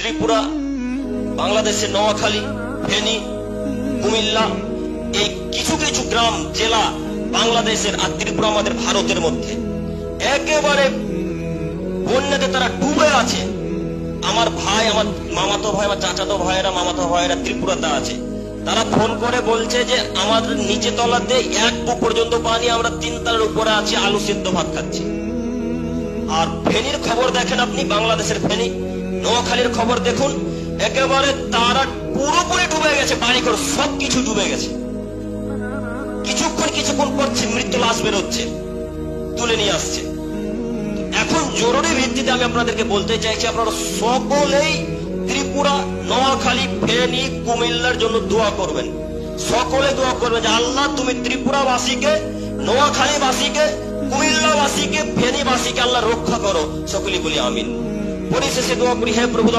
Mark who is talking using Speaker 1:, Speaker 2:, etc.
Speaker 1: ত্রিপুরা, বাংলাদেশের নোয়াখালী, ফেনী, কুমিল্লা, এই কিছু কিছু গ্রাম জেলা বাংলাদেশের, আর ত্রিপুরা আমাদের ভারতের মধ্যে একেবারে বন্যাতে তারা ডুবে আছে। আমার ভাই, আমার মামাতো ভাই, আমার চাচাতো ভাইয়েরা, মামাতো ভাইয়েরা ত্রিপুরাতে আছে। তারা ফোন করে বলছে যে আমাদের নিচে তলাতে 1 বুক পর্যন্ত পানি, আমরা 3 তলার উপরে আছি, আলু সিদ্ধ ভাত খাচ্ছি। আর ফেনীর খবর দেখেন আপনি, বাংলাদেশের ফেনী, নোয়াখালীর খবর দেখুন, একেবারে তারা পুরোপুরি ডুবে গেছে, বাড়িঘর সবকিছু ডুবে গেছে। কিছুক্ষণ করছে মৃত্যু লাশ বেরোচ্ছে, তুলে নিয়ে আসছে। এখন জরুরি ভিত্তিতে আমি আপনাদেরকে বলতে চাইছি, আপনারা সকলেই ত্রিপুরা, নোয়াখালী, ফেনী, কুমিল্লার জন্য দোয়া করবেন। সকলে দোয়া করবেন যে আল্লাহ তুমি ত্রিপুরাবাসীকে, নোয়াখালীবাসীকে, কুমিল্লাবাসীকে, ফেনীবাসীকে আল্লাহ রক্ষা করো। সকলেই বলি আমিন। পরিশেষে দোয়া করি, হে প্রভু